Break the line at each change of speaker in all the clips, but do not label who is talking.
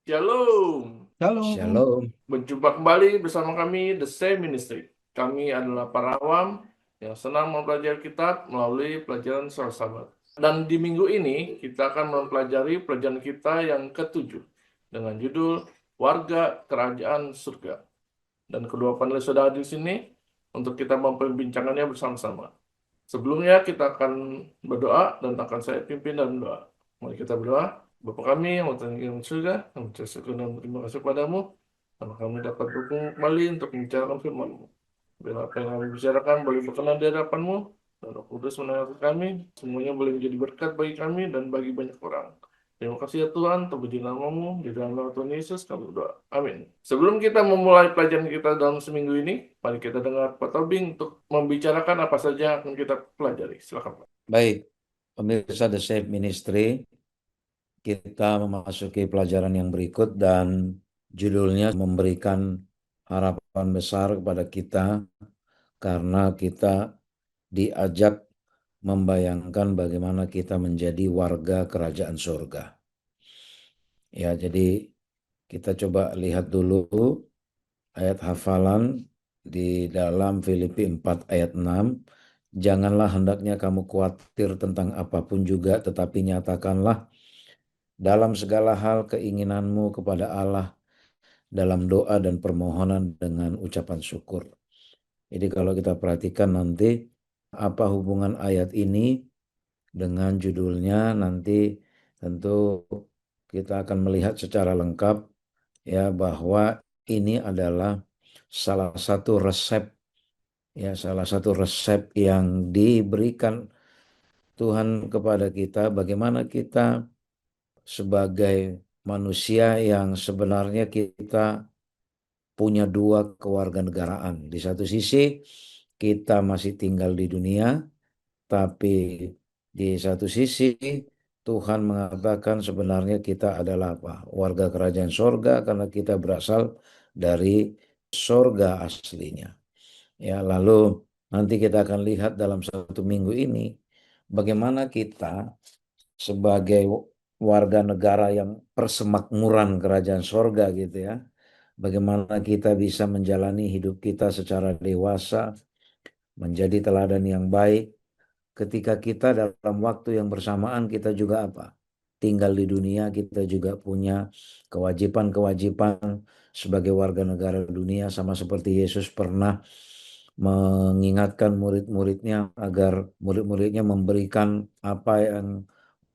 Shalom,
Shalom.
Shalom.
berjumpa kembali bersama kami The Same Ministry. Kami adalah para awam yang senang mempelajari kitab melalui pelajaran sahabat. Dan di minggu ini kita akan mempelajari pelajaran kita yang ketujuh dengan judul Warga Kerajaan Surga. Dan kedua panelis sudah hadir di sini untuk kita memperbincangannya bersama-sama. Sebelumnya kita akan berdoa dan akan saya pimpin dalam doa. Mari kita berdoa. Bapa kami yang berada di surga, kami bersyukur dan berterima kasih padamu, karena kami dapat berkumpul kembali untuk membicarakan firman-Mu. Bila apa yang kami bicarakan boleh berkenan di hadapan-Mu, dan Roh Kudus menemani kami, semuanya boleh menjadi berkat bagi kami dan bagi banyak orang. Terima kasih ya Tuhan, terpuji nama-Mu, di dalam nama Tuhan Yesus kami berdoa. Amin. Sebelum kita memulai pelajaran kita dalam seminggu ini, mari kita dengar Pak Tobing untuk membicarakan apa saja yang akan kita pelajari. Silakan Pak.
Baik, pemirsa The Safe Ministry, kita memasuki pelajaran yang berikut dan judulnya memberikan harapan besar kepada kita karena kita diajak membayangkan bagaimana kita menjadi warga kerajaan surga. Ya, jadi kita coba lihat dulu ayat hafalan di dalam Filipi 4 ayat 6. Janganlah hendaknya kamu khawatir tentang apapun juga, tetapi nyatakanlah dalam segala hal keinginanmu kepada Allah dalam doa dan permohonan dengan ucapan syukur. Jadi kalau kita perhatikan nanti apa hubungan ayat ini dengan judulnya, nanti tentu kita akan melihat secara lengkap ya bahwa ini adalah salah satu resep yang diberikan Tuhan kepada kita, bagaimana kita sebagai manusia yang sebenarnya kita punya dua kewarganegaraan. Di satu sisi kita masih tinggal di dunia, tapi di satu sisi Tuhan mengatakan sebenarnya kita adalah apa? Warga kerajaan sorga karena kita berasal dari sorga aslinya. Ya, lalu nanti kita akan lihat dalam satu minggu ini bagaimana kita sebagai warga negara yang persemakmuran kerajaan sorga gitu ya. Bagaimana kita bisa menjalani hidup kita secara dewasa, menjadi teladan yang baik. Ketika kita dalam waktu yang bersamaan kita juga apa? Tinggal di dunia, kita juga punya kewajiban-kewajiban sebagai warga negara dunia, sama seperti Yesus pernah mengingatkan murid-muridnya agar murid-muridnya memberikan apa yang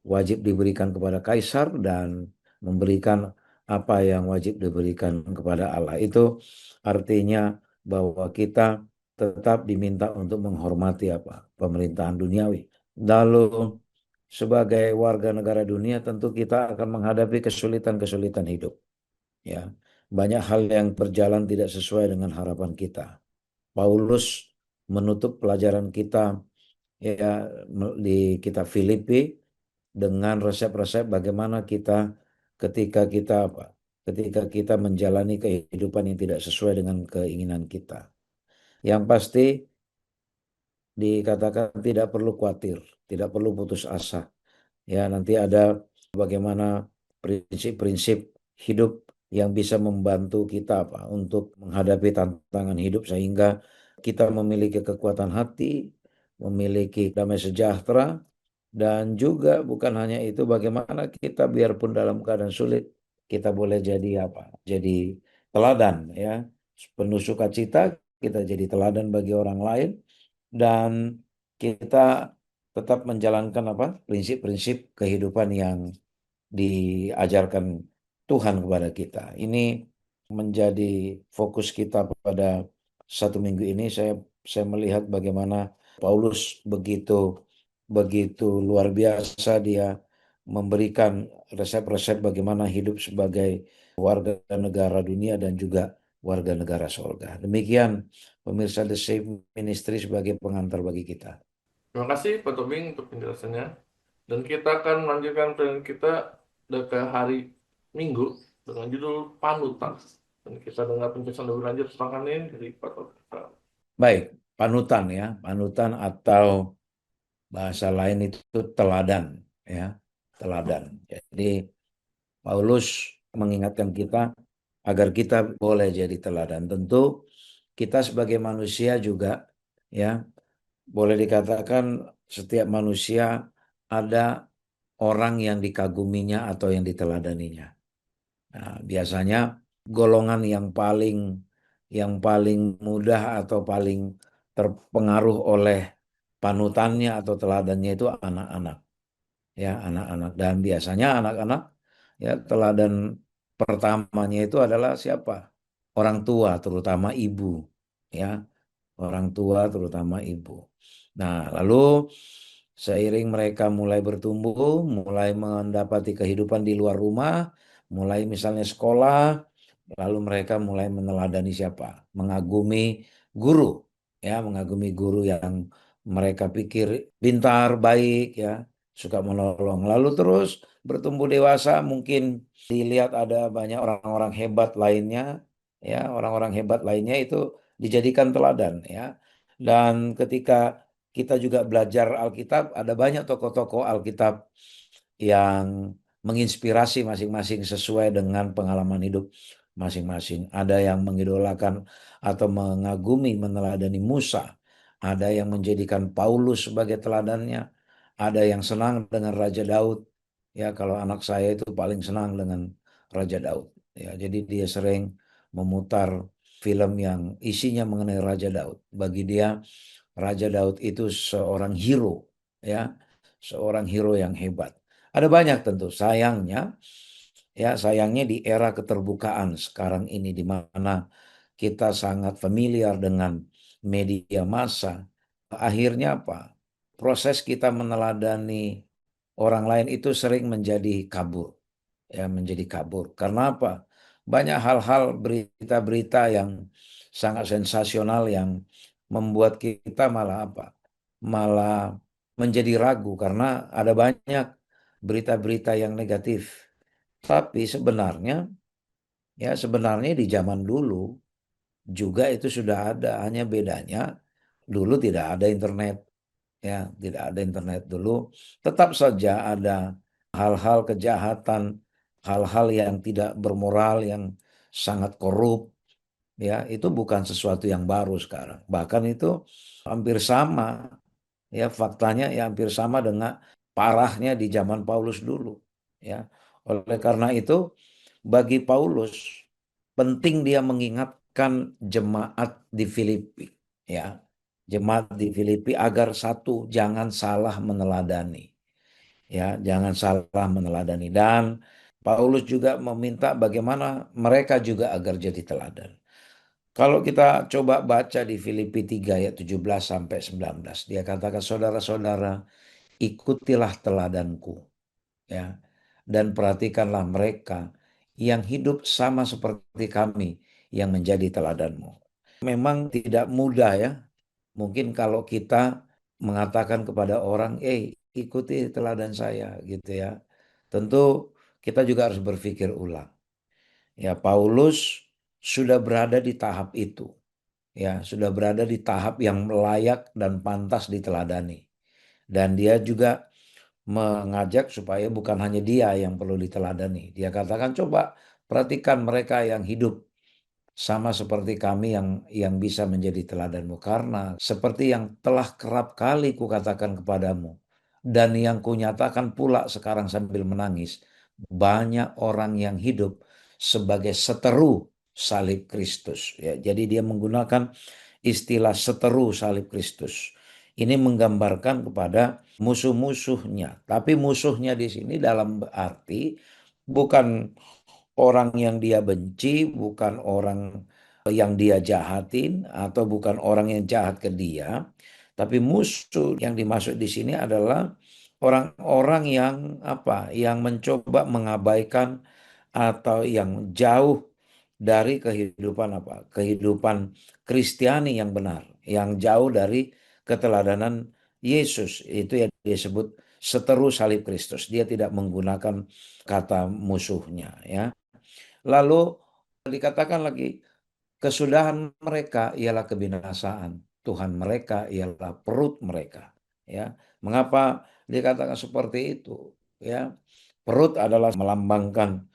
wajib diberikan kepada kaisar dan memberikan apa yang wajib diberikan kepada Allah. Itu artinya bahwa kita tetap diminta untuk menghormati apa? Pemerintahan duniawi. Lalu sebagai warga negara dunia tentu kita akan menghadapi kesulitan-kesulitan hidup. Ya, banyak hal yang berjalan tidak sesuai dengan harapan kita. Paulus menutup pelajaran kita ya di kitab Filipi dengan resep-resep bagaimana kita ketika kita menjalani kehidupan yang tidak sesuai dengan keinginan kita. Yang pasti dikatakan tidak perlu khawatir, tidak perlu putus asa. Ya, nanti ada bagaimana prinsip-prinsip hidup yang bisa membantu kita untuk menghadapi tantangan hidup sehingga kita memiliki kekuatan hati, memiliki damai sejahtera, dan juga bukan hanya itu, bagaimana kita biarpun dalam keadaan sulit kita boleh jadi Jadi teladan ya, penuh sukacita, kita jadi teladan bagi orang lain dan kita tetap menjalankan prinsip-prinsip kehidupan yang diajarkan Tuhan kepada kita. Ini menjadi fokus kita pada satu minggu ini. Saya melihat bagaimana Paulus begitu luar biasa dia memberikan resep-resep bagaimana hidup sebagai warga negara dunia dan juga warga negara surga. Demikian pemirsa The Safe Ministry sebagai pengantar bagi kita.
Terima kasih Pak Tobing untuk penjelasannya. Dan kita akan melanjutkan pelajaran kita ke hari Minggu dengan judul Panutan. Dan kita dengar penjelasan lebih lanjut tentang hal ini dari Pak Tobing.
Baik, panutan ya, panutan atau bahasa lain itu teladan ya, teladan. Jadi Paulus mengingatkan kita agar kita boleh jadi teladan. Tentu kita sebagai manusia juga ya boleh dikatakan setiap manusia ada orang yang dikaguminya atau yang diteladaninya. Nah, biasanya golongan yang paling mudah atau paling terpengaruh oleh panutannya atau teladannya itu anak-anak, ya anak-anak. Dan biasanya anak-anak ya teladan pertamanya itu adalah siapa? Orang tua, terutama ibu, ya orang tua terutama ibu. Nah, lalu seiring mereka mulai bertumbuh, mulai mendapati kehidupan di luar rumah, mulai misalnya sekolah, lalu mereka mulai meneladani siapa? Mengagumi guru, ya, mengagumi guru yang mereka pikir pintar, baik, ya, suka menolong. Lalu terus bertumbuh dewasa, mungkin dilihat ada banyak orang-orang hebat lainnya, ya, orang-orang hebat lainnya itu dijadikan teladan, ya. Dan ketika kita juga belajar Alkitab, ada banyak tokoh-tokoh Alkitab yang menginspirasi masing-masing sesuai dengan pengalaman hidup masing-masing. Ada yang mengidolakan atau mengagumi, meneladani Musa. Ada yang menjadikan Paulus sebagai teladannya. Ada yang senang dengan Raja Daud. Ya, kalau anak saya itu paling senang dengan Raja Daud. Ya, jadi dia sering memutar film yang isinya mengenai Raja Daud. Bagi dia, Raja Daud itu seorang hero, ya, seorang hero yang hebat. Ada banyak tentu, sayangnya di era keterbukaan sekarang ini di mana kita sangat familiar dengan media massa. Akhirnya apa? Proses kita meneladani orang lain itu sering menjadi kabur, ya menjadi kabur. Karena apa? Banyak hal-hal berita-berita yang sangat sensasional yang membuat kita malah apa? Malah menjadi ragu karena ada banyak berita-berita yang negatif. Tapi sebenarnya di zaman dulu juga itu sudah ada, hanya bedanya dulu tidak ada internet, ya, tidak ada internet dulu. Tetap saja ada hal-hal kejahatan, hal-hal yang tidak bermoral, yang sangat korup, ya, itu bukan sesuatu yang baru sekarang. Bahkan itu hampir sama, ya, faktanya ya hampir sama dengan parahnya di zaman Paulus dulu, ya. Oleh karena itu, bagi Paulus penting dia mengingatkan jemaat di Filipi, ya. Jemaat di Filipi agar satu, jangan salah meneladani, ya, jangan salah meneladani. Dan Paulus juga meminta bagaimana mereka juga agar jadi teladan. Kalau kita coba baca di Filipi 3 ayat 17 sampai 19, dia katakan, saudara-saudara, ikutilah teladanku, ya, dan perhatikanlah mereka yang hidup sama seperti kami yang menjadi teladanmu. Memang tidak mudah, ya. Mungkin kalau kita mengatakan kepada orang, ikuti teladan saya, gitu, ya. Tentu kita juga harus berpikir ulang. Ya, Paulus sudah berada di tahap itu. Ya, sudah berada di tahap yang layak dan pantas diteladani. Dan dia juga mengajak supaya bukan hanya dia yang perlu diteladani. Dia katakan, coba perhatikan mereka yang hidup sama seperti kami yang bisa menjadi teladanmu. Karena seperti yang telah kerap kali kukatakan kepadamu, dan yang kunyatakan pula sekarang sambil menangis, banyak orang yang hidup sebagai seteru salib Kristus. Ya, jadi dia menggunakan istilah seteru salib Kristus. Ini menggambarkan kepada musuh-musuhnya. Tapi musuhnya di sini dalam arti bukan orang yang dia benci, bukan orang yang dia jahatin, atau bukan orang yang jahat ke dia. Tapi musuh yang dimaksud di sini adalah orang-orang yang apa? Yang mencoba mengabaikan atau yang jauh dari kehidupan apa? Kehidupan Kristiani yang benar, yang jauh dari keteladanan Yesus. Itu yang disebut seteru salib Kristus. Dia tidak menggunakan kata musuhnya, ya. Lalu dikatakan lagi, kesudahan mereka ialah kebinasaan. Tuhan mereka ialah perut mereka. Ya, mengapa dikatakan seperti itu? Ya, perut adalah melambangkan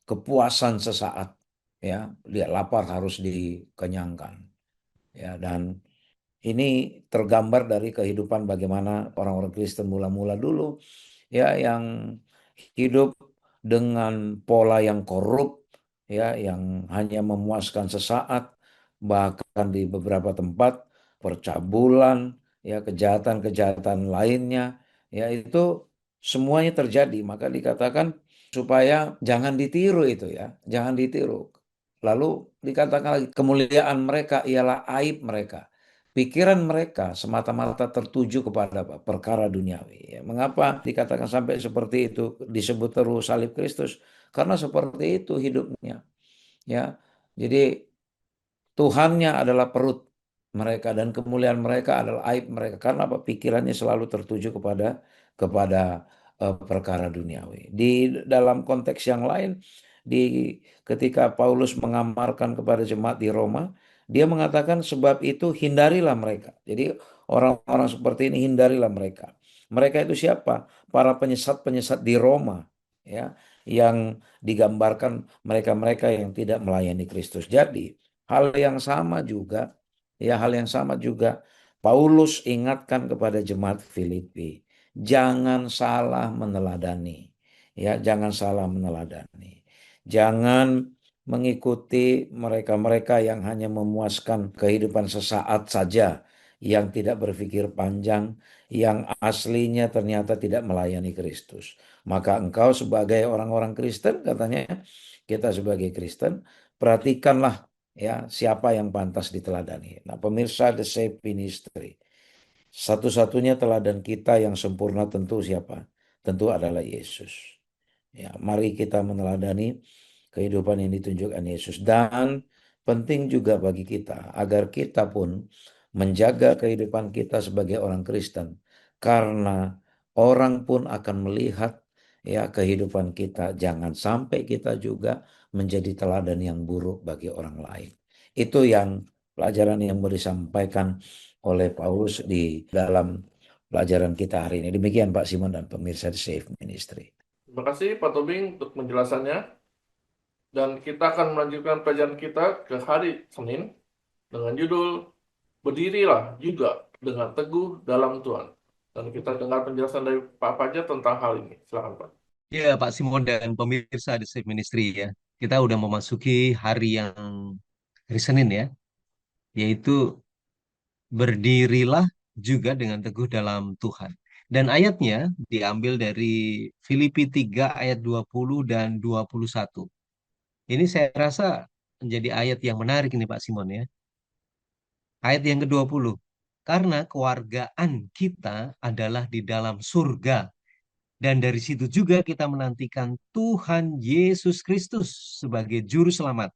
kepuasan sesaat, ya, dia lapar harus dikenyangkan, ya, dan ini tergambar dari kehidupan bagaimana orang-orang Kristen mula-mula dulu, ya, yang hidup dengan pola yang korup, ya, yang hanya memuaskan sesaat, bahkan di beberapa tempat percabulan, ya, kejahatan-kejahatan lainnya, ya, itu semuanya terjadi. Maka dikatakan supaya jangan ditiru itu, ya, jangan ditiru. Lalu dikatakan lagi kemuliaan mereka ialah aib mereka. Pikiran mereka semata-mata tertuju kepada apa? Perkara duniawi. Ya, mengapa dikatakan sampai seperti itu disebut terus salib Kristus? Karena seperti itu hidupnya. Ya, jadi Tuhannya adalah perut mereka dan kemuliaan mereka adalah aib mereka. Karena apa? Pikirannya selalu tertuju kepada perkara duniawi. Di dalam konteks yang lain, di ketika Paulus mengamarkan kepada jemaat di Roma, dia mengatakan sebab itu hindarilah mereka. Jadi orang-orang seperti ini hindarilah mereka. Mereka itu siapa? Para penyesat-penyesat di Roma, ya, yang digambarkan mereka-mereka yang tidak melayani Kristus. Jadi hal yang sama juga, ya, hal yang sama juga Paulus ingatkan kepada jemaat Filipi, jangan salah meneladani, ya, jangan salah meneladani. Jangan mengikuti mereka-mereka yang hanya memuaskan kehidupan sesaat saja, yang tidak berpikir panjang, yang aslinya ternyata tidak melayani Kristus. Maka engkau sebagai orang-orang Kristen, katanya, kita sebagai Kristen, perhatikanlah, ya, siapa yang pantas diteladani. Nah, pemirsa The Safe Ministry, satu-satunya teladan kita yang sempurna tentu siapa? Tentu adalah Yesus. Ya, mari kita meneladani kehidupan yang ditunjukkan Yesus. Dan penting juga bagi kita agar kita pun menjaga kehidupan kita sebagai orang Kristen. Karena orang pun akan melihat, ya, kehidupan kita. Jangan sampai kita juga menjadi teladan yang buruk bagi orang lain. Itu yang pelajaran yang mau disampaikan oleh Paulus di dalam pelajaran kita hari ini. Demikian Pak Simon dan pemirsa The Safe Ministry.
Terima kasih Pak Tobing untuk penjelasannya. Dan kita akan melanjutkan pelajaran kita ke hari Senin dengan judul Berdirilah juga dengan teguh dalam Tuhan. Dan kita dengar penjelasan dari Pak Fajar tentang hal ini. Silakan Pak.
Ya, Pak Simon dan pemirsa di Safe Ministry ya. Kita udah memasuki hari Senin ya, yaitu berdirilah juga dengan teguh dalam Tuhan. Dan ayatnya diambil dari Filipi 3 ayat 20 dan 21. Ini saya rasa menjadi ayat yang menarik ini Pak Simon ya. Ayat yang ke-20. Karena kewargaan kita adalah di dalam surga. Dan dari situ juga kita menantikan Tuhan Yesus Kristus sebagai juru selamat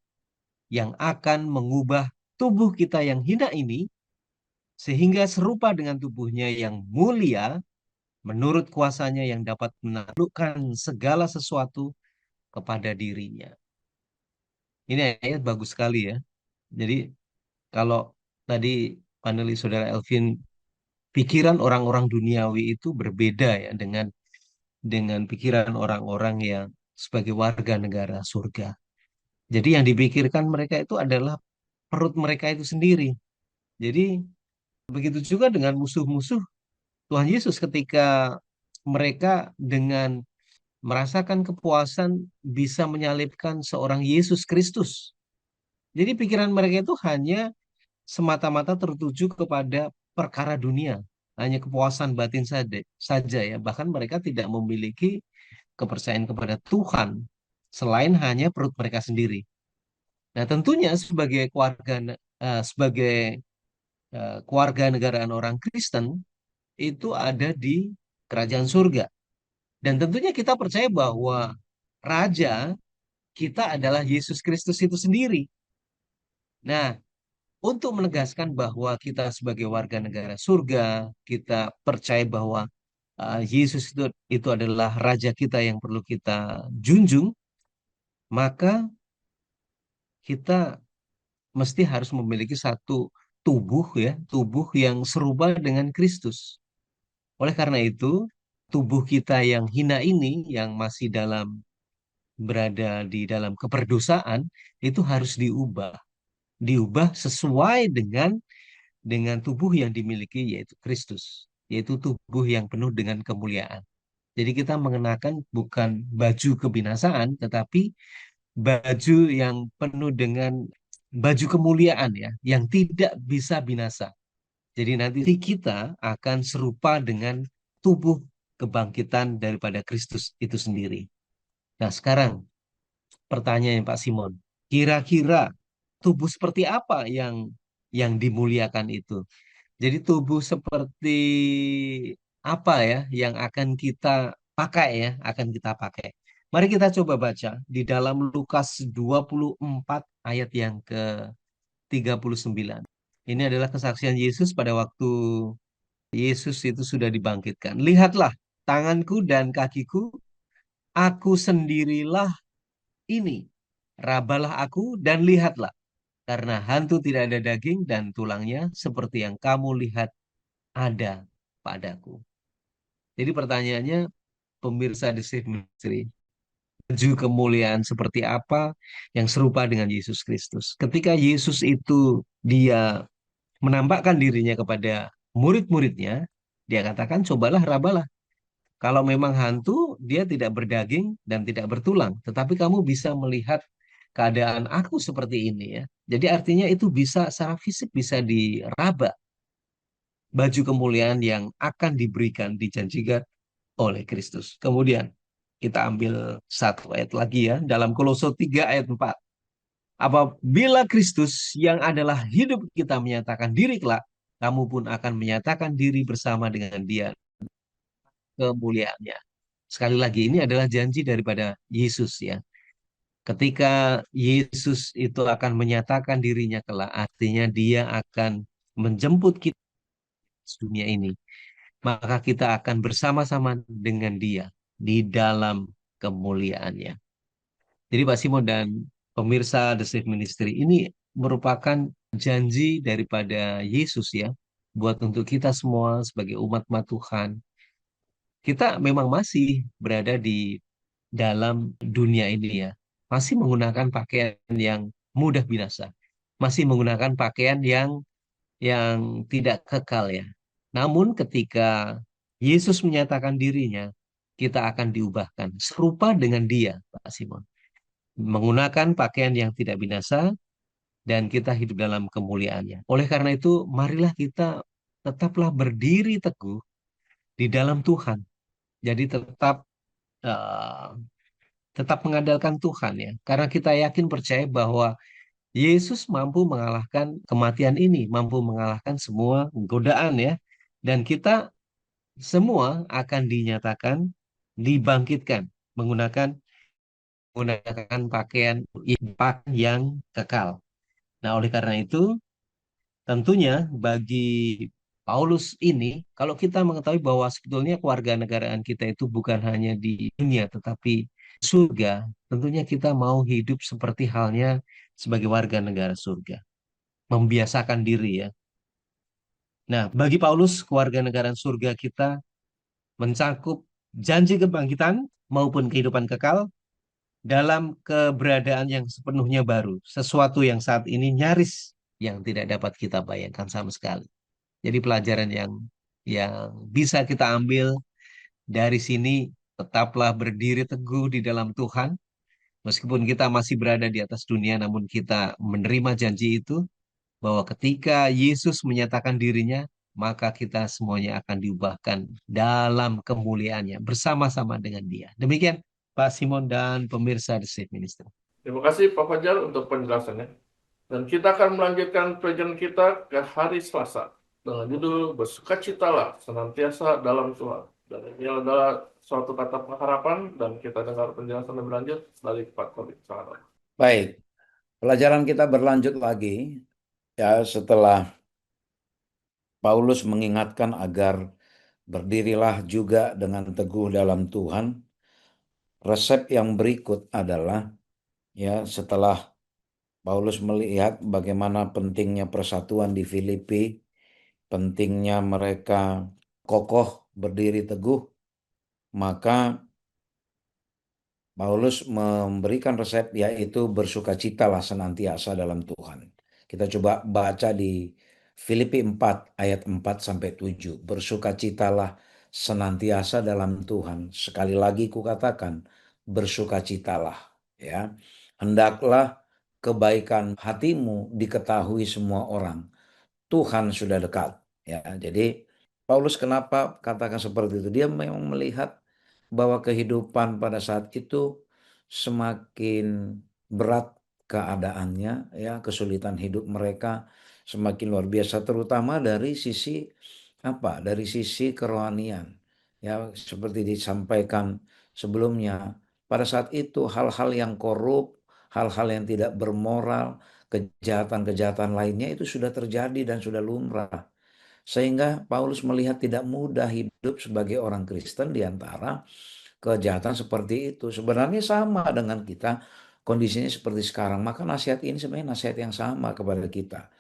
yang akan mengubah tubuh kita yang hina ini sehingga serupa dengan tubuhnya yang mulia menurut kuasanya yang dapat menaklukkan segala sesuatu kepada dirinya. Ini ayat bagus sekali ya. Jadi kalau tadi panelis Saudara Elvin, pikiran orang-orang duniawi itu berbeda ya dengan pikiran orang-orang yang sebagai warga negara surga. Jadi yang dipikirkan mereka itu adalah perut mereka itu sendiri. Jadi begitu juga dengan musuh-musuh Tuhan Yesus ketika mereka dengan merasakan kepuasan bisa menyalibkan seorang Yesus Kristus. Jadi pikiran mereka itu hanya semata-mata tertuju kepada perkara dunia, hanya kepuasan batin saja ya. Bahkan mereka tidak memiliki kepercayaan kepada Tuhan selain hanya perut mereka sendiri. Nah, tentunya sebagai keluarga negaraan orang Kristen itu ada di kerajaan surga. Dan tentunya kita percaya bahwa raja kita adalah Yesus Kristus itu sendiri. Nah, untuk menegaskan bahwa kita sebagai warga negara surga, kita percaya bahwa Yesus itu adalah raja kita yang perlu kita junjung, maka kita mesti harus memiliki satu tubuh ya, tubuh yang serupa dengan Kristus. Oleh karena itu, tubuh kita yang hina ini yang masih dalam berada di dalam keperdosaan itu harus diubah sesuai dengan tubuh yang dimiliki yaitu Kristus, yaitu tubuh yang penuh dengan kemuliaan. Jadi kita mengenakan bukan baju kebinasaan, tetapi baju yang penuh dengan baju kemuliaan ya, yang tidak bisa binasa. Jadi nanti kita akan serupa dengan tubuh kebangkitan daripada Kristus itu sendiri. Nah, sekarang pertanyaan Pak Simon, kira-kira tubuh seperti apa yang dimuliakan itu? Jadi tubuh seperti apa ya yang akan kita pakai ya, akan kita pakai. Mari kita coba baca di dalam Lukas 24 ayat yang ke-39. Ini adalah kesaksian Yesus pada waktu Yesus itu sudah dibangkitkan. Lihatlah tanganku dan kakiku, aku sendirilah ini. Rabalah aku dan lihatlah. Karena hantu tidak ada daging dan tulangnya seperti yang kamu lihat ada padaku. Jadi pertanyaannya, pemirsa The Safe Ministry, baju kemuliaan seperti apa yang serupa dengan Yesus Kristus? Ketika Yesus itu dia menampakkan dirinya kepada murid-muridnya, dia katakan, cobalah rabalah. Kalau memang hantu, dia tidak berdaging dan tidak bertulang, tetapi kamu bisa melihat keadaan aku seperti ini ya. Jadi artinya itu bisa secara fisik bisa diraba, baju kemuliaan yang akan diberikan dijanjikan oleh Kristus. Kemudian kita ambil satu ayat lagi ya dalam Kolose 3 ayat 4. Apabila Kristus yang adalah hidup kita menyatakan diri kelak, kamu pun akan menyatakan diri bersama dengan Dia kemuliaannya. Sekali lagi ini adalah janji daripada Yesus ya. Ketika Yesus itu akan menyatakan dirinya kelak, artinya Dia akan menjemput kita ke dunia ini, maka kita akan bersama-sama dengan Dia di dalam kemuliaannya. Jadi Pak Simon dan pemirsa The Safe Ministry ini merupakan janji daripada Yesus ya, buat untuk kita semua sebagai umat-umat Tuhan. Kita memang masih berada di dalam dunia ini ya, masih menggunakan pakaian yang mudah binasa, masih menggunakan pakaian yang tidak kekal ya. Namun ketika Yesus menyatakan dirinya, kita akan diubahkan serupa dengan Dia, Pak Simon. Menggunakan pakaian yang tidak binasa dan kita hidup dalam kemuliaannya. Oleh karena itu, marilah kita tetaplah berdiri teguh di dalam Tuhan. Jadi eh, tetap mengandalkan Tuhan ya. Karena kita yakin percaya bahwa Yesus mampu mengalahkan kematian ini, mampu mengalahkan semua godaan ya. Dan kita semua akan dinyatakan dibangkitkan menggunakan menggunakan pakaian yang kekal. Nah, oleh karena itu, tentunya bagi Paulus ini, kalau kita mengetahui bahwa sebetulnya kewarganegaraan kita itu bukan hanya di dunia, tetapi surga, tentunya kita mau hidup seperti halnya sebagai warga negara surga. Membiasakan diri ya. Nah, bagi Paulus, kewarganegaraan surga kita mencakup janji kebangkitan maupun kehidupan kekal dalam keberadaan yang sepenuhnya baru. Sesuatu yang saat ini nyaris yang tidak dapat kita bayangkan sama sekali. Jadi pelajaran yang bisa kita ambil dari sini, tetaplah berdiri teguh di dalam Tuhan. Meskipun kita masih berada di atas dunia, namun kita menerima janji itu bahwa ketika Yesus menyatakan dirinya, maka kita semuanya akan diubahkan dalam kemuliaannya bersama-sama dengan Dia. Demikian Pak Simon dan pemirsa The Safe Ministry.
Terima kasih Pak Fajar untuk penjelasannya. Dan kita akan melanjutkan pelajaran kita ke hari Selasa dengan judul Bersukacitalah senantiasa dalam Tuhan. Dan ini adalah suatu kata pengharapan dan kita dengar penjelasan lebih lanjut dari Pak Kodik.
Baik, pelajaran kita berlanjut lagi ya setelah Paulus mengingatkan agar berdirilah juga dengan teguh dalam Tuhan. Resep yang berikut adalah ya setelah Paulus melihat bagaimana pentingnya persatuan di Filipi, pentingnya mereka kokoh berdiri teguh, maka Paulus memberikan resep yaitu bersukacitalah senantiasa dalam Tuhan. Kita coba baca di Filipi 4 ayat 4 sampai 7. Bersukacitalah senantiasa dalam Tuhan. Sekali lagi kukatakan, bersukacitalah ya. Hendaklah kebaikan hatimu diketahui semua orang. Tuhan sudah dekat ya. Jadi Paulus kenapa katakan seperti itu? Dia memang melihat bahwa kehidupan pada saat itu semakin berat keadaannya ya, kesulitan hidup mereka semakin luar biasa terutama dari sisi apa? Dari sisi kerohanian. Ya, seperti disampaikan sebelumnya, pada saat itu hal-hal yang korup, hal-hal yang tidak bermoral, kejahatan-kejahatan lainnya itu sudah terjadi dan sudah lumrah. Sehingga Paulus melihat tidak mudah hidup sebagai orang Kristen di antara kejahatan seperti itu. Sebenarnya sama dengan kita, kondisinya seperti sekarang. Maka nasihat ini sebenarnya nasihat yang sama kepada kita.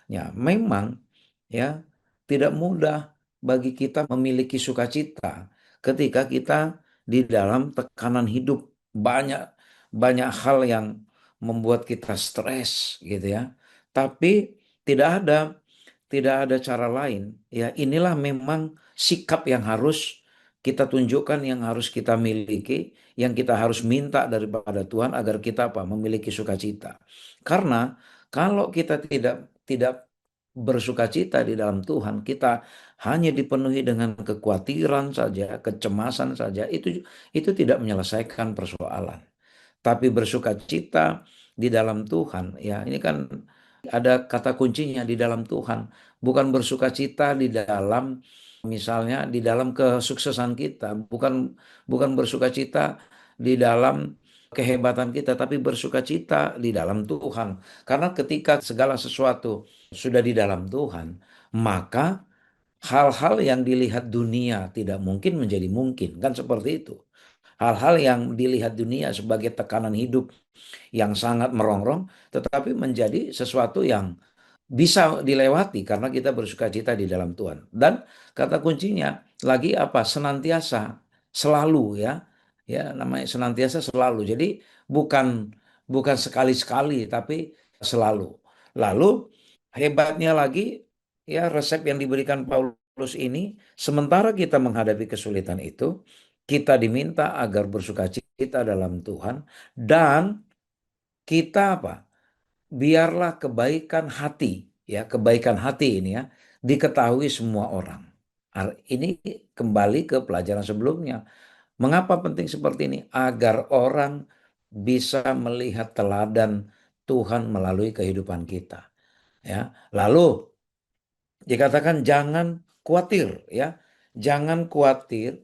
Ya, memang ya tidak mudah bagi kita memiliki sukacita ketika kita di dalam tekanan hidup, banyak banyak hal yang membuat kita stres gitu ya. Tapi tidak ada tidak ada cara lain. Ya, inilah memang sikap yang harus kita tunjukkan, yang harus kita miliki, yang kita harus minta daripada Tuhan agar kita apa? Memiliki sukacita. Karena kalau kita tidak bersukacita di dalam Tuhan, kita hanya dipenuhi dengan kekhawatiran saja, kecemasan saja, itu tidak menyelesaikan persoalan. Tapi bersukacita di dalam Tuhan, ya ini kan ada kata kuncinya di dalam Tuhan, bukan bersukacita di dalam misalnya di dalam kesuksesan kita, bukan bukan bersukacita di dalam kehebatan kita, tapi bersukacita di dalam Tuhan. Karena ketika segala sesuatu sudah di dalam Tuhan, maka hal-hal yang dilihat dunia tidak mungkin menjadi mungkin, kan seperti itu. Hal-hal yang dilihat dunia sebagai tekanan hidup yang sangat merongrong, tetapi menjadi sesuatu yang bisa dilewati karena kita bersukacita di dalam Tuhan. Dan kata kuncinya lagi apa? Senantiasa, selalu ya. Ya, namanya senantiasa selalu. Jadi bukan bukan sekali-sekali tapi selalu. Lalu hebatnya lagi ya resep yang diberikan Paulus ini, sementara kita menghadapi kesulitan itu, kita diminta agar bersukacita dalam Tuhan dan kita apa? Biarlah kebaikan hati, ya, kebaikan hati ini ya, diketahui semua orang. Ini kembali ke pelajaran sebelumnya. Mengapa penting seperti ini? Agar orang bisa melihat teladan Tuhan melalui kehidupan kita. Ya, lalu dikatakan jangan khawatir, ya, jangan khawatir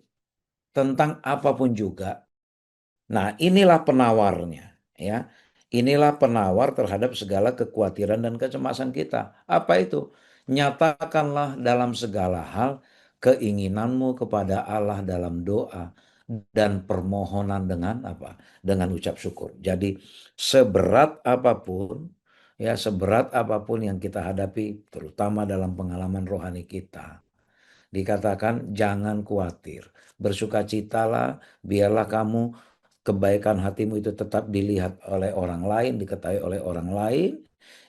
tentang apapun juga. Nah, inilah penawarnya, ya. Inilah penawar terhadap segala kekhawatiran dan kecemasan kita. Apa itu? Nyatakanlah dalam segala hal keinginanmu kepada Allah dalam doa dan permohonan dengan apa? Dengan ucap syukur. Jadi seberat apapun, ya seberat apapun yang kita hadapi, terutama dalam pengalaman rohani kita, dikatakan jangan khawatir, bersukacitalah, biarlah kamu kebaikan hatimu itu tetap dilihat oleh orang lain, diketahui oleh orang lain.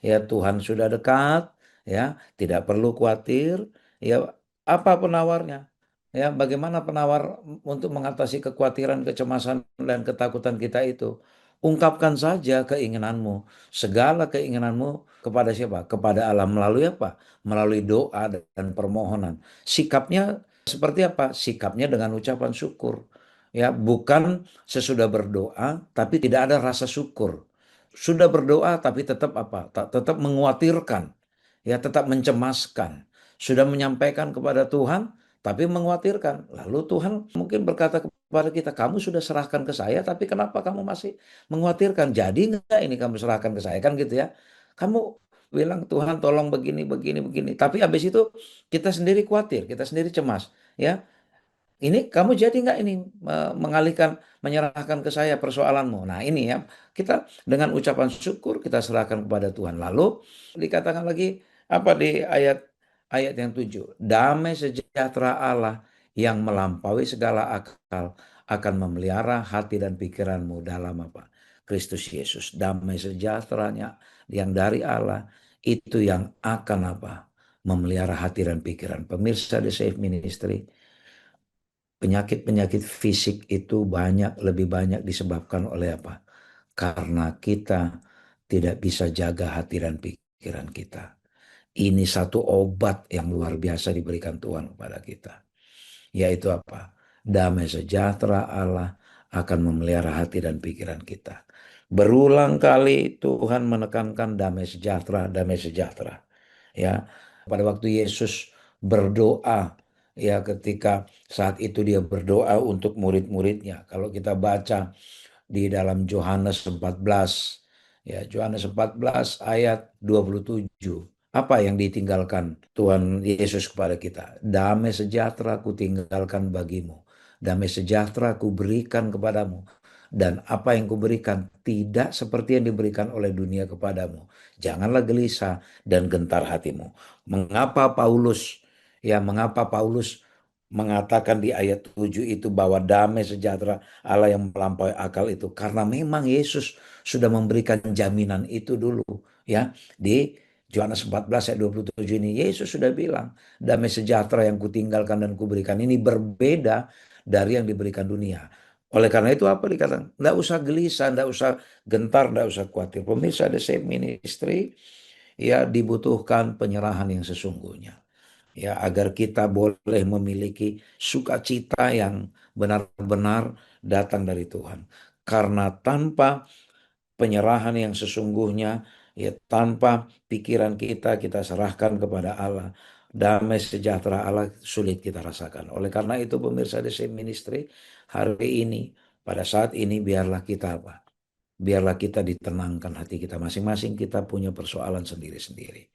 Ya Tuhan sudah dekat, ya tidak perlu khawatir. Ya apa penawarnya? Ya bagaimana penawar untuk mengatasi kekhawatiran, kecemasan dan ketakutan kita itu? Ungkapkan saja keinginanmu, segala keinginanmu kepada siapa? Kepada Allah melalui apa? Melalui doa dan permohonan. Sikapnya seperti apa? Sikapnya dengan ucapan syukur. Ya, bukan sesudah berdoa tapi tidak ada rasa syukur. Sudah berdoa tapi tetap apa? Tetap mengkhawatirkan. Ya, tetap mencemaskan. Sudah menyampaikan kepada Tuhan tapi mengkhawatirkan. Lalu Tuhan mungkin berkata kepada kita, kamu sudah serahkan ke saya tapi kenapa kamu masih mengkhawatirkan? Jadi enggak ini kamu serahkan ke saya kan gitu ya. Kamu bilang Tuhan tolong begini begini begini. Tapi habis itu kita sendiri khawatir, kita sendiri cemas, ya. Ini kamu jadi nggak ini mengalihkan, menyerahkan ke saya persoalanmu. Nah ini ya, kita dengan ucapan syukur kita serahkan kepada Tuhan. Lalu dikatakan lagi apa di ayat ayat yang 7, damai sejahtera Allah yang melampaui segala akal akan memelihara hati dan pikiranmu dalam apa? Kristus Yesus. Damai sejahteranya yang dari Allah itu yang akan apa? Memelihara hati dan pikiran. Pemirsa The Safe Ministry, penyakit-penyakit fisik itu lebih banyak disebabkan oleh apa? Karena kita tidak bisa jaga hati dan pikiran kita. Ini satu obat yang luar biasa diberikan Tuhan kepada kita. Yaitu apa? Damai sejahtera Allah akan memelihara hati dan pikiran kita. Berulang kali Tuhan menekankan damai sejahtera, damai sejahtera. Ya, pada waktu Yesus berdoa, ya ketika saat itu dia berdoa untuk murid-muridnya. Kalau kita baca di dalam Yohanes 14, ya Yohanes 14 ayat 27. Apa yang ditinggalkan Tuhan Yesus kepada kita? Damai sejahtera ku tinggalkan bagimu. Damai sejahtera ku berikan kepadamu. Dan apa yang kuberikan tidak seperti yang diberikan oleh dunia kepadamu. Janganlah gelisah dan gentar hatimu. Mengapa Paulus mengatakan di ayat 7 itu bahwa damai sejahtera Allah yang melampaui akal itu? Karena memang Yesus sudah memberikan jaminan itu dulu, ya. Di Yohanes 14 ayat 27 ini Yesus sudah bilang, damai sejahtera yang kutinggalkan dan kuberikan ini berbeda dari yang diberikan dunia. Oleh karena itu apa dikatakan? Tidak usah gelisah, tidak usah gentar, tidak usah khawatir. Pemirsa The Same Ministry, ya dibutuhkan penyerahan yang sesungguhnya. Ya, agar kita boleh memiliki sukacita yang benar-benar datang dari Tuhan. Karena tanpa penyerahan yang sesungguhnya, ya tanpa pikiran kita serahkan kepada Allah, damai sejahtera Allah sulit kita rasakan. Oleh karena itu pemirsa The Same Ministry, hari ini, pada saat ini biarlah kita apa? Biarlah kita ditenangkan hati kita masing-masing, kita punya persoalan sendiri-sendiri.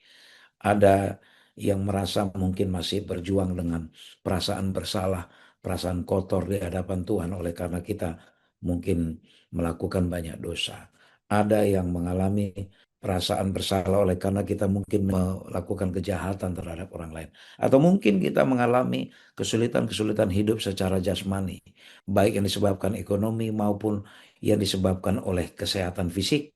Ada yang merasa mungkin masih berjuang dengan perasaan bersalah, perasaan kotor di hadapan Tuhan oleh karena kita mungkin melakukan banyak dosa. Ada yang mengalami perasaan bersalah oleh karena kita mungkin melakukan kejahatan terhadap orang lain. Atau mungkin kita mengalami kesulitan-kesulitan hidup secara jasmani, baik yang disebabkan ekonomi maupun yang disebabkan oleh kesehatan fisik.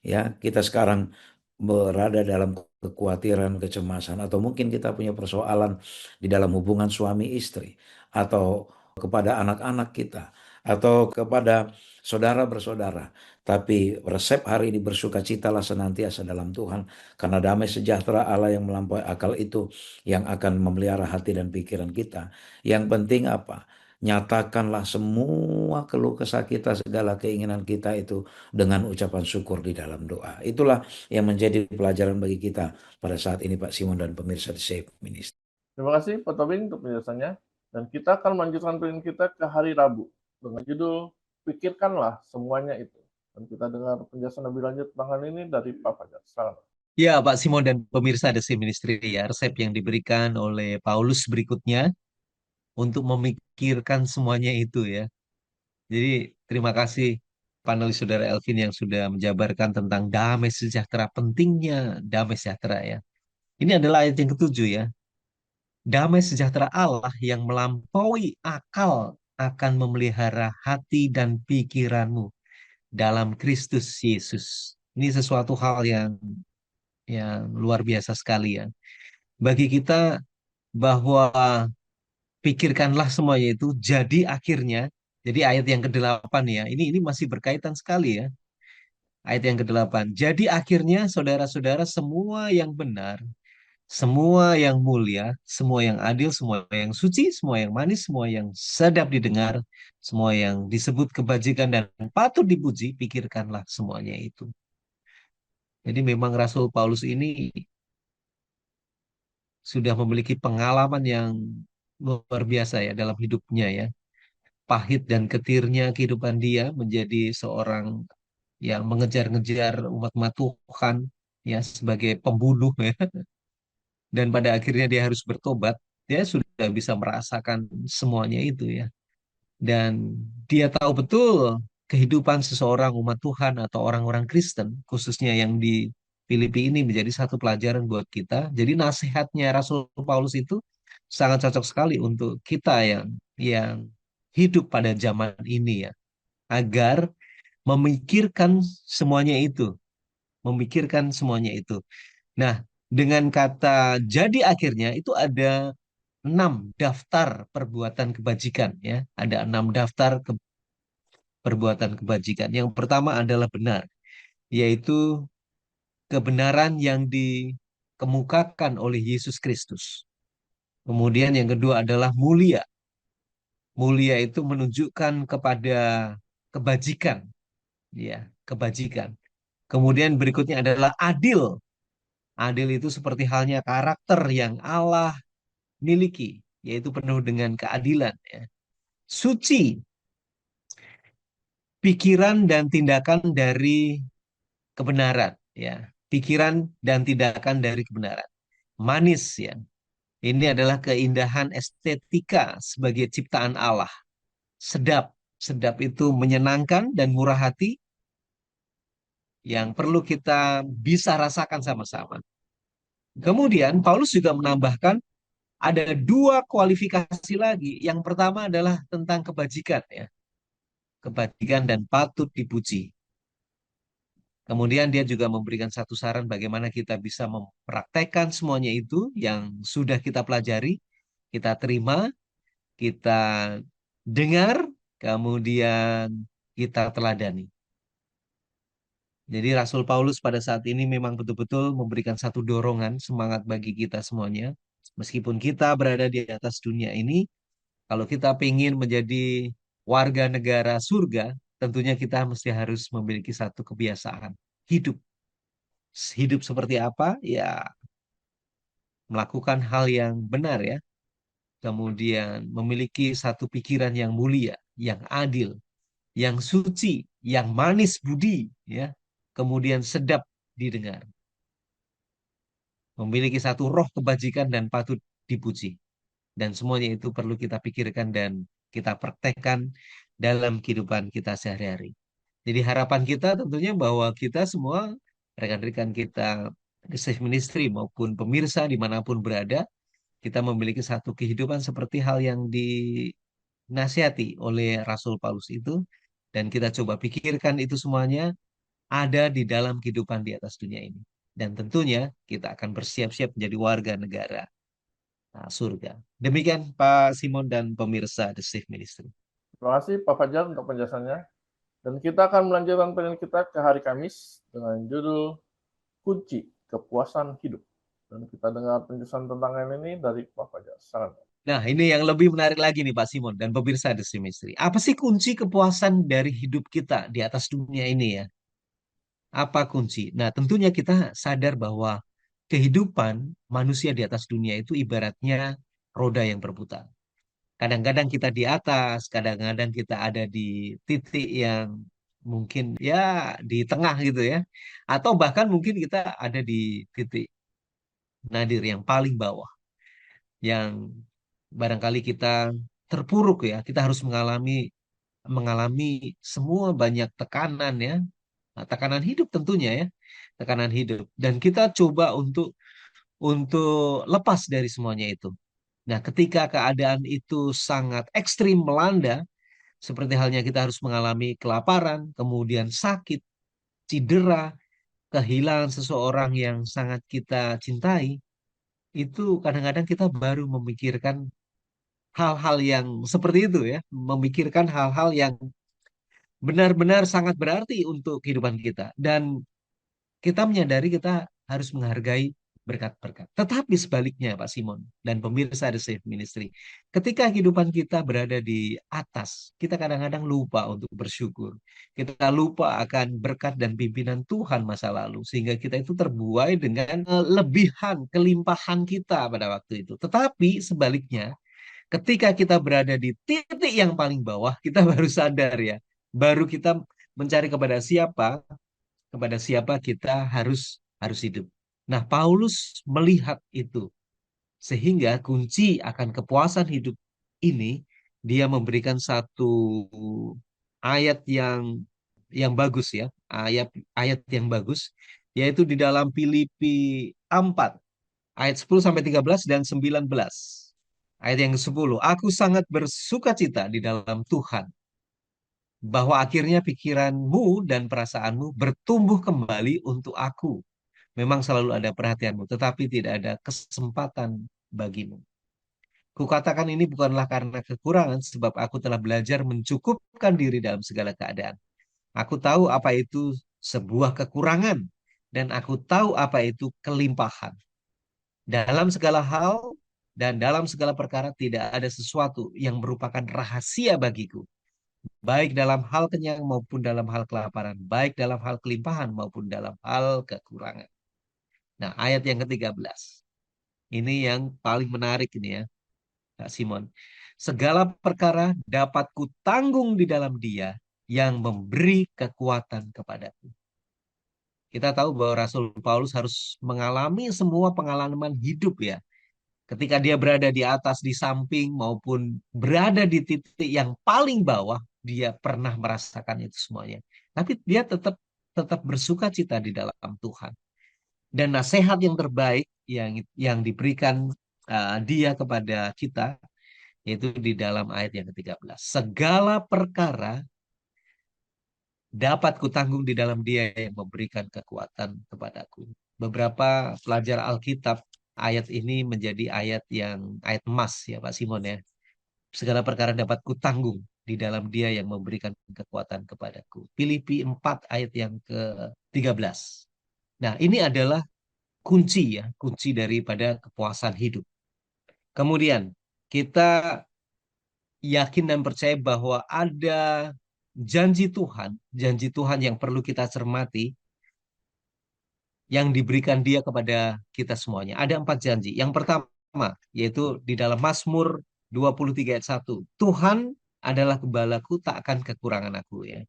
Ya, kita sekarang berada dalam kekhawatiran, kecemasan, atau mungkin kita punya persoalan di dalam hubungan suami istri, atau kepada anak-anak kita, atau kepada saudara bersaudara. Tapi resep hari ini bersukacitalah senantiasa dalam Tuhan, karena damai sejahtera Allah yang melampaui akal itu yang akan memelihara hati dan pikiran kita. Yang penting apa? Nyatakanlah semua keluh kesah kita, segala keinginan kita itu dengan ucapan syukur di dalam doa. Itulah yang menjadi pelajaran bagi kita pada saat ini Pak Simon dan pemirsa di Safe Ministry.
Terima kasih Pak Tobing untuk penjelasannya. Dan kita akan melanjutkan training kita ke hari Rabu dengan judul Pikirkanlah Semuanya Itu. Dan kita dengar penjelasan lebih lanjut tentang hal ini dari Pak Fajar. Selamat.
Ya, Pak Simon dan pemirsa The Same Ministry, ya, resep yang diberikan oleh Paulus berikutnya untuk memikirkan semuanya itu ya. Jadi terima kasih panelis saudara Elvin yang sudah menjabarkan tentang damai sejahtera, pentingnya damai sejahtera ya. Ini adalah ayat yang ketujuh ya. Damai sejahtera Allah yang melampaui akal akan memelihara hati dan pikiranmu dalam Kristus Yesus. Ini sesuatu hal yang luar biasa sekali ya. Bagi kita bahwa pikirkanlah semuanya itu jadi akhirnya, jadi ayat yang ke-8 ya. Ini masih berkaitan sekali ya. Ayat yang ke-8. Jadi akhirnya saudara-saudara semua yang benar, semua yang mulia, semua yang adil, semua yang suci, semua yang manis, semua yang sedap didengar, semua yang disebut kebajikan dan patut dipuji, pikirkanlah semuanya itu. Jadi memang Rasul Paulus ini sudah memiliki pengalaman yang luar biasa ya dalam hidupnya ya. Pahit dan ketirnya kehidupan dia menjadi seorang yang mengejar-ngejar umat-umat Tuhan ya sebagai pembunuh ya. Dan pada akhirnya dia harus bertobat. Dia sudah bisa merasakan semuanya itu ya. Dan dia tahu betul kehidupan seseorang umat Tuhan atau orang-orang Kristen, khususnya yang di Filipi ini menjadi satu pelajaran buat kita. Jadi nasihatnya Rasul Paulus itu sangat cocok sekali untuk kita yang hidup pada zaman ini ya, agar memikirkan semuanya itu, memikirkan semuanya itu. Nah, dengan kata jadi akhirnya itu ada 6 daftar perbuatan kebajikan ya, ada 6 daftar perbuatan kebajikan. Yang pertama adalah benar, yaitu kebenaran yang dikemukakan oleh Yesus Kristus. Kemudian yang kedua adalah mulia. Mulia itu menunjukkan kepada kebajikan, ya, kebajikan. Kemudian berikutnya adalah adil. Adil itu seperti halnya karakter yang Allah miliki, yaitu penuh dengan keadilan, ya. Suci, pikiran dan tindakan dari kebenaran, ya. Pikiran dan tindakan dari kebenaran. Manis, ya. Ini adalah keindahan estetika sebagai ciptaan Allah. Sedap, sedap itu menyenangkan dan murah hati yang perlu kita bisa rasakan sama-sama. Kemudian Paulus juga menambahkan ada 2 kualifikasi lagi. Yang pertama adalah tentang kebajikan, ya. Kebajikan dan patut dipuji. Kemudian dia juga memberikan satu saran bagaimana kita bisa mempraktekkan semuanya itu yang sudah kita pelajari, kita terima, kita dengar, kemudian kita teladani. Jadi Rasul Paulus pada saat ini memang betul-betul memberikan satu dorongan semangat bagi kita semuanya. Meskipun kita berada di atas dunia ini, kalau kita ingin menjadi warga negara surga, tentunya kita mesti harus memiliki satu kebiasaan hidup. Hidup seperti apa? Ya, melakukan hal yang benar ya. Kemudian memiliki satu pikiran yang mulia, yang adil, yang suci, yang manis budi, ya. Kemudian sedap didengar. Memiliki satu roh kebajikan dan patut dipuji. Dan semuanya itu perlu kita pikirkan dan kita praktekkan dalam kehidupan kita sehari-hari. Jadi harapan kita tentunya bahwa kita semua, rekan-rekan kita, The Safe Ministry maupun pemirsa dimanapun berada, kita memiliki satu kehidupan seperti hal yang dinasihati oleh Rasul Paulus itu. Dan kita coba pikirkan itu semuanya ada di dalam kehidupan di atas dunia ini. Dan tentunya kita akan bersiap-siap menjadi warga negara surga. Demikian Pak Simon dan pemirsa The Safe Ministry.
Terima kasih Pak Fajar untuk penjelasannya. Dan kita akan melanjutkan penelitian kita ke hari Kamis dengan judul Kunci Kepuasan Hidup. Dan kita dengar penjelasan tentang ini dari Pak Fajar. Salam.
Nah, ini yang lebih menarik lagi nih Pak Simon dan pemirsa The Safe Ministry. Apa sih kunci kepuasan dari hidup kita di atas dunia ini ya? Apa kunci? Nah, tentunya kita sadar bahwa kehidupan manusia di atas dunia itu ibaratnya roda yang berputar. Kadang-kadang kita di atas, kadang-kadang kita ada di titik yang mungkin ya di tengah gitu ya. Atau bahkan mungkin kita ada di titik nadir yang paling bawah. Yang barangkali kita terpuruk ya. Kita harus mengalami mengalami semua banyak tekanan ya. Nah, tekanan hidup tentunya ya. Tekanan hidup. Dan kita coba untuk lepas dari semuanya itu. Nah, ketika keadaan itu sangat ekstrim melanda, seperti halnya kita harus mengalami kelaparan, kemudian sakit, cedera, kehilangan seseorang yang sangat kita cintai, itu kadang-kadang kita baru memikirkan hal-hal yang seperti itu ya, memikirkan hal-hal yang benar-benar sangat berarti untuk kehidupan kita. Dan kita menyadari kita harus menghargai berkat-berkat. Tetapi sebaliknya Pak Simon dan pemirsa The Safe Ministry, ketika kehidupan kita berada di atas, kita kadang-kadang lupa untuk bersyukur. Kita lupa akan berkat dan pimpinan Tuhan masa lalu, sehingga kita itu terbuai dengan lebihan, kelimpahan kita pada waktu itu. Tetapi sebaliknya, ketika kita berada di titik yang paling bawah, kita baru sadar ya, baru kita mencari kepada siapa kita harus harus hidup. Nah, Paulus melihat itu sehingga kunci akan kepuasan hidup ini dia memberikan satu ayat yang bagus ya, ayat ayat yang bagus yaitu di dalam Filipi 4 ayat 10 sampai 13 dan 19. Ayat yang ke-10, aku sangat bersukacita di dalam Tuhan, bahwa akhirnya pikiranmu dan perasaanmu bertumbuh kembali untuk aku. Memang selalu ada perhatianmu, tetapi tidak ada kesempatan bagimu. Kukatakan ini bukanlah karena kekurangan, sebab aku telah belajar mencukupkan diri dalam segala keadaan. Aku tahu apa itu sebuah kekurangan, dan aku tahu apa itu kelimpahan. Dalam segala hal dan dalam segala perkara tidak ada sesuatu yang merupakan rahasia bagiku, baik dalam hal kenyang maupun dalam hal kelaparan, baik dalam hal kelimpahan maupun dalam hal kekurangan. Nah, ayat yang ke-13. Ini yang paling menarik ini ya, Kak Simon. Segala perkara dapat kutanggung di dalam Dia yang memberi kekuatan kepadaku. Kita tahu bahwa Rasul Paulus harus mengalami semua pengalaman hidup ya. Ketika dia berada di atas, di samping, maupun berada di titik yang paling bawah, dia pernah merasakan itu semuanya. Tapi dia tetap tetap bersuka cita di dalam Tuhan. Dan nasihat yang terbaik yang diberikan dia kepada kita, yaitu di dalam ayat yang ke-13. Segala perkara dapat kutanggung di dalam Dia yang memberikan kekuatan kepadaku. Beberapa pelajar Alkitab, ayat ini menjadi ayat emas ya Pak Simon ya. Segala perkara dapat kutanggung di dalam Dia yang memberikan kekuatan kepadaku. Filipi 4 ayat yang ke-13. Nah, ini adalah kunci ya, kunci daripada kepuasan hidup. Kemudian kita yakin dan percaya bahwa ada janji Tuhan yang perlu kita cermati, yang diberikan Dia kepada kita semuanya. Ada 4 janji. Yang pertama, yaitu di dalam Mazmur 23 ayat 1. Tuhan adalah gembalaku, tak akan kekurangan aku ya.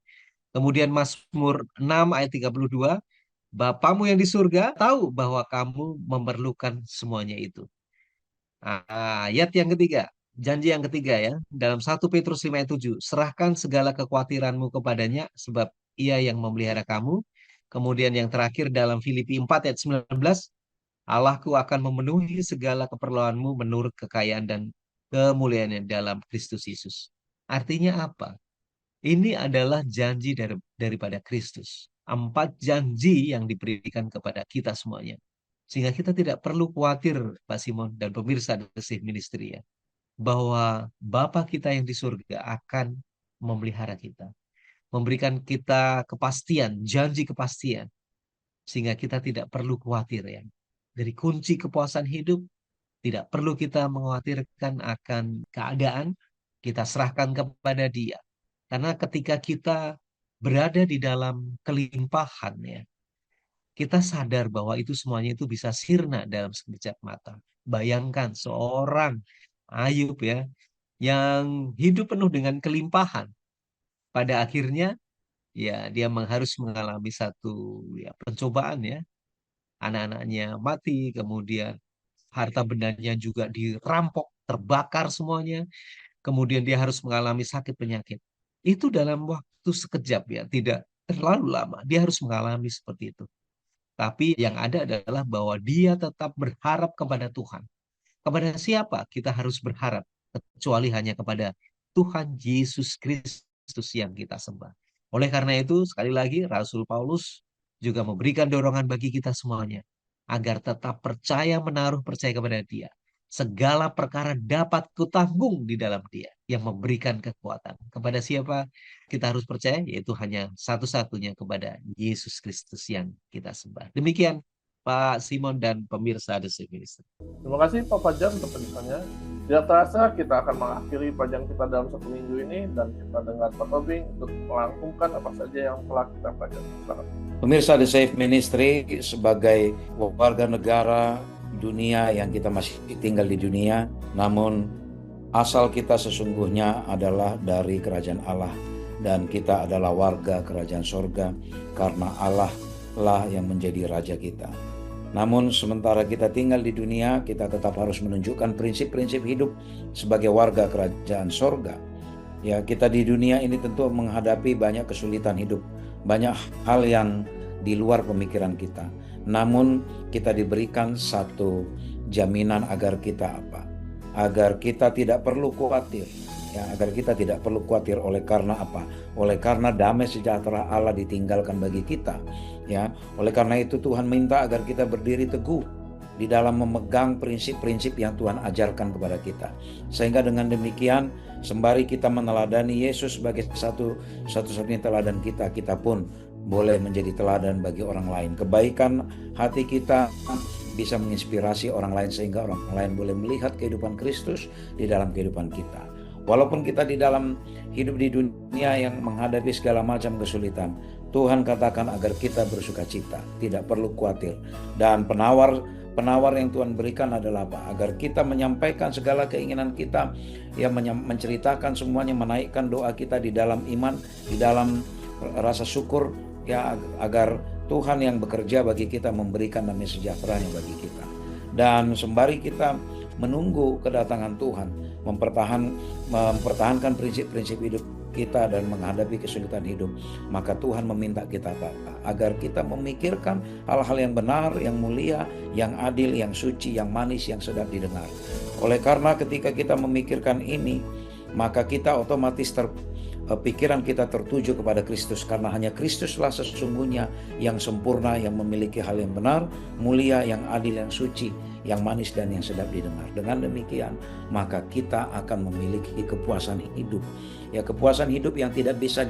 Kemudian Mazmur 6 ayat 32. Bapamu yang di surga tahu bahwa kamu memerlukan semuanya itu. Ayat yang ketiga, janji yang ketiga ya, dalam 1 Petrus 5 ayat 7, serahkan segala kekhawatiranmu kepadanya sebab Ia yang memelihara kamu. Kemudian yang terakhir dalam Filipi 4 ayat 19, Allahku akan memenuhi segala keperluanmu menurut kekayaan dan kemuliaannya dalam Kristus Yesus. Artinya apa? Ini adalah janji daripada Kristus. 4 janji yang diberikan kepada kita semuanya. Sehingga kita tidak perlu khawatir, Pak Simon dan pemirsa The Safe Ministry ya, bahwa Bapa kita yang di surga akan memelihara kita. Memberikan kita kepastian, janji kepastian. Sehingga kita tidak perlu khawatir ya. Dari kunci kepuasan hidup, tidak perlu kita mengkhawatirkan akan keadaan, kita serahkan kepada Dia. Karena ketika kita berada di dalam kelimpahan ya, kita sadar bahwa itu semuanya itu bisa sirna dalam sekejap mata. Bayangkan seorang Ayub ya, yang hidup penuh dengan kelimpahan. Pada akhirnya ya dia harus mengalami satu ya pencobaan ya. Anak-anaknya mati, kemudian harta bendanya juga dirampok, terbakar semuanya. Kemudian dia harus mengalami sakit penyakit. Itu dalam waktu sekejap ya, tidak terlalu lama. Dia harus mengalami seperti itu. Tapi yang ada adalah bahwa dia tetap berharap kepada Tuhan. Kepada siapa kita harus berharap? Kecuali hanya kepada Tuhan Yesus Kristus yang kita sembah. Oleh karena itu, sekali lagi, Rasul Paulus juga memberikan dorongan bagi kita semuanya. Agar tetap menaruh percaya kepada Dia. Segala perkara dapat kutanggung di dalam Dia yang memberikan kekuatan. Kepada siapa kita harus percaya? Yaitu hanya satu-satunya kepada Yesus Kristus yang kita sembah. Demikian Pak Simon dan pemirsa The Safe Ministry.
Terima kasih Pak Fajar untuk penjelasannya. Tidak terasa kita akan mengakhiri pelajaran kita dalam 1 minggu ini dan kita dengar Pak Tobing untuk melangkumkan apa saja yang telah kita pelajari. Silakan.
Pemirsa The Safe Ministry, sebagai warga negara dunia yang kita masih tinggal di dunia, namun asal kita sesungguhnya adalah dari kerajaan Allah dan kita adalah warga kerajaan sorga karena Allah lah yang menjadi raja kita. Namun sementara kita tinggal di dunia, kita tetap harus menunjukkan prinsip-prinsip hidup sebagai warga kerajaan sorga. Ya, kita di dunia ini tentu menghadapi banyak kesulitan hidup, banyak hal yang di luar pemikiran kita. Namun kita diberikan satu jaminan agar kita apa? agar kita tidak perlu khawatir. Ya, agar kita tidak perlu khawatir. Oleh karena apa? Oleh karena damai sejahtera Allah ditinggalkan bagi kita. Ya, oleh karena itu Tuhan minta agar kita berdiri teguh di dalam memegang prinsip-prinsip yang Tuhan ajarkan kepada kita. Sehingga dengan demikian, sembari kita meneladani Yesus sebagai satu-satunya teladan kita, kita pun boleh menjadi teladan bagi orang lain. Kebaikan hati kita bisa menginspirasi orang lain sehingga orang lain boleh melihat kehidupan Kristus di dalam kehidupan kita. Walaupun kita di dalam hidup di dunia yang menghadapi segala macam kesulitan, Tuhan katakan agar kita bersuka cita, tidak perlu khawatir. Dan penawar yang Tuhan berikan adalah apa? Agar kita menyampaikan segala keinginan kita, yang menceritakan semuanya, menaikkan doa kita di dalam iman, di dalam rasa syukur, ya, agar Tuhan yang bekerja bagi kita memberikan damai sejahteranya bagi kita. Dan sembari kita menunggu kedatangan Tuhan, mempertahankan prinsip-prinsip hidup kita dan menghadapi kesulitan hidup, maka Tuhan meminta kita agar kita memikirkan hal-hal yang benar, yang mulia, yang adil, yang suci, yang manis, yang sedap didengar. Oleh karena ketika kita memikirkan ini, maka kita otomatis pikiran kita tertuju kepada Kristus, karena hanya Kristuslah sesungguhnya yang sempurna, yang memiliki hal yang benar, mulia, yang adil, yang suci, yang manis, dan yang sedap didengar. Dengan demikian, maka kita akan memiliki kepuasan hidup. Ya, kepuasan hidup yang tidak bisa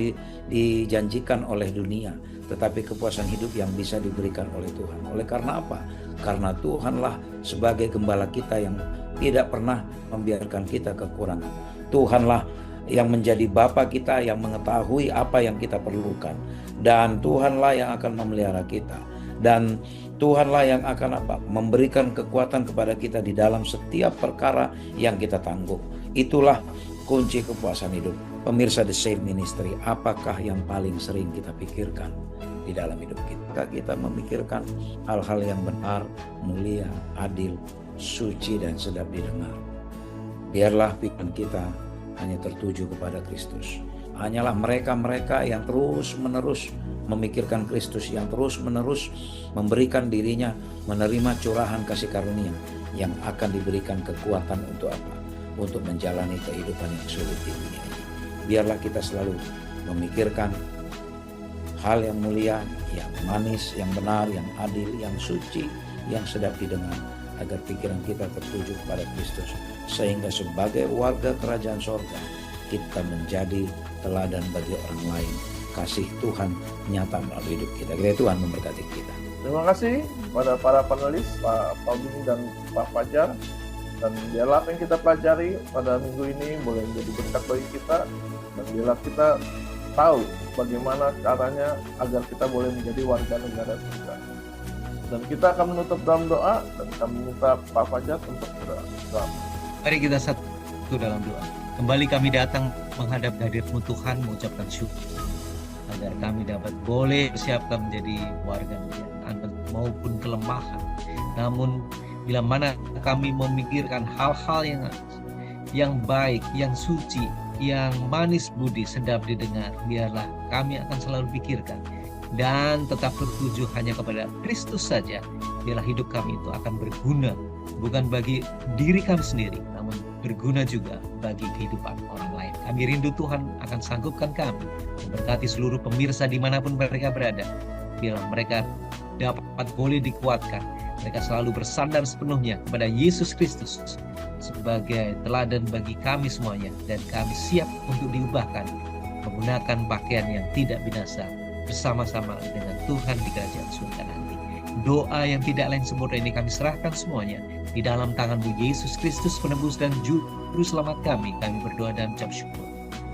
dijanjikan oleh dunia, tetapi kepuasan hidup yang bisa diberikan oleh Tuhan. Oleh karena apa? Karena Tuhanlah sebagai gembala kita yang tidak pernah membiarkan kita kekurangan. Tuhanlah yang menjadi Bapa kita, yang mengetahui apa yang kita perlukan. Dan Tuhanlah yang akan memelihara kita. Dan Tuhanlah yang akan memberikan kekuatan kepada kita di dalam setiap perkara yang kita tangguh. Itulah kunci kepuasan hidup. Pemirsa The Save Ministry, apakah yang paling sering kita pikirkan di dalam hidup kita? Kita memikirkan hal-hal yang benar, mulia, adil, suci, dan sedap didengar. Biarlah pikiran kita hanya tertuju kepada Kristus. Hanyalah mereka-mereka yang terus-menerus memikirkan Kristus, yang terus-menerus memberikan dirinya, menerima curahan kasih karunia yang akan diberikan kekuatan untuk apa? Untuk menjalani kehidupan yang sulit di dunia ini. Biarlah kita selalu memikirkan hal yang mulia, yang manis, yang benar, yang adil, yang suci, yang sedap didengar, agar pikiran kita tertuju kepada Kristus, sehingga sebagai warga kerajaan sorga kita menjadi teladan bagi orang lain. Kasih Tuhan nyata melalui hidup kita. Kiranya Tuhan memberkati kita.
Terima kasih kepada para panelis, Pak Paulini dan Pak Fajar. Dan biarlah apa yang kita pelajari pada minggu ini boleh menjadi berkat bagi kita. Dan biarlah kita tahu bagaimana caranya agar kita boleh menjadi warga negara surga. Dan kita akan menutup dalam doa, dan kami minta Pak Fajar untuk berdoa.
Mari kita satu dalam doa. Kembali kami datang menghadap hadir-Mu Tuhan, mengucapkan syukur agar kami dapat boleh bersiapkan menjadi warga negara maupun kelemahan. Namun bila mana kami memikirkan hal-hal yang baik, yang suci, yang manis budi, sedap didengar, biarlah kami akan selalu pikirkan dan tetap tertuju hanya kepada Kristus saja. Biarlah hidup kami itu akan berguna, bukan bagi diri kami sendiri, namun berguna juga bagi kehidupan orang lain. Kami rindu Tuhan akan sanggupkan kami memberkati seluruh pemirsa dimanapun mereka berada. Biarlah mereka dapat boleh dikuatkan, mereka selalu bersandar sepenuhnya kepada Yesus Kristus sebagai teladan bagi kami semuanya, dan kami siap untuk diubahkan menggunakan pakaian yang tidak binasa bersama-sama dengan Tuhan di kerajaan surga nanti. Doa yang tidak lain sempurna ini kami serahkan semuanya di dalam tangan-Mu Yesus Kristus, penebus dan juru selamat kami. Kami berdoa dan ucap syukur.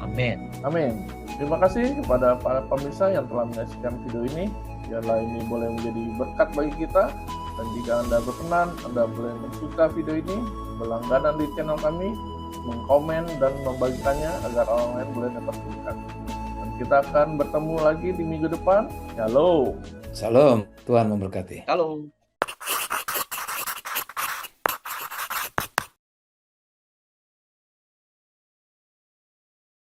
Amin.
Amin. Terima kasih kepada para pemirsa yang telah menyaksikan video ini. Biarlah ini boleh menjadi berkat bagi kita. Dan jika Anda berkenan, Anda boleh mensuka video ini, berlangganan di channel kami, mengkomen dan membagikannya agar orang lain boleh dapat berkat. Dan kita akan bertemu lagi di minggu depan. Shalom.
Salam, Tuhan memberkati.
Halo.